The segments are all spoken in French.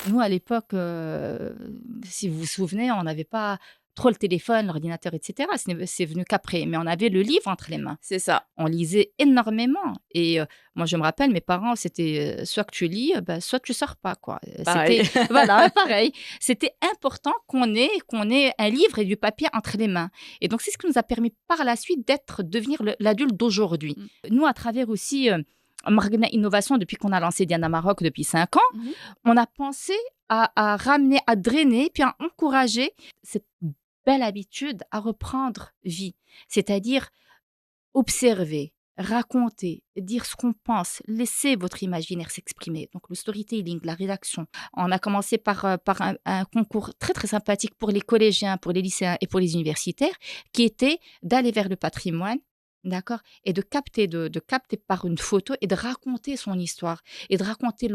Nous, à l'époque, si vous vous souvenez, on n'avait pas trop le téléphone, l'ordinateur, et cetera. C'est venu qu'après, mais on avait le livre entre les mains. C'est ça. On lisait énormément et moi, je me rappelle, mes parents, c'était, soit que tu lis, bah, soit tu sors pas, quoi. Pareil. C'était voilà, pareil. C'était important qu'on ait un livre et du papier entre les mains et donc c'est ce qui nous a permis par la suite devenir l'adulte d'aujourd'hui. Mmh. Nous, à travers aussi, Margna Innovation, depuis qu'on a lancé Diana Maroc depuis 5 ans, Mmh. on a pensé à ramener, à drainer, puis à encourager cette belle habitude à reprendre vie. C'est-à-dire observer, raconter, dire ce qu'on pense, laisser votre imaginaire s'exprimer. Donc le storytelling, la rédaction. On a commencé par un concours très très sympathique pour les collégiens, pour les lycéens et pour les universitaires, qui était d'aller vers le patrimoine. D'accord. Et de capter par une photo et de raconter son histoire et de raconter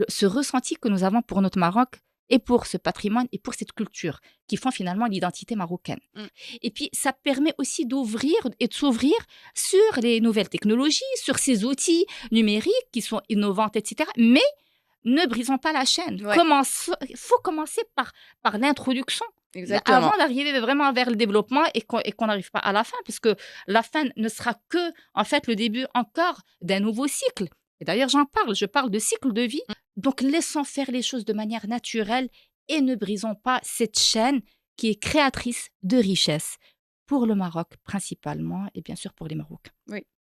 ce ressenti que nous avons pour notre Maroc et pour ce patrimoine et pour cette culture qui font finalement l'identité marocaine. Mmh. Et puis, ça permet aussi d'ouvrir et de s'ouvrir sur les nouvelles technologies, sur ces outils numériques qui sont innovants, etc. Mais ne brisons pas la chaîne. Ouais. Il faut commencer par l'introduction. Exactement. Avant d'arriver vraiment vers le développement et qu'on n'arrive pas à la fin, parce que la fin ne sera que, en fait, le début encore d'un nouveau cycle. Et d'ailleurs, je parle de cycle de vie. Donc, laissons faire les choses de manière naturelle et ne brisons pas cette chaîne qui est créatrice de richesse pour le Maroc principalement et bien sûr pour les Marocains. Oui.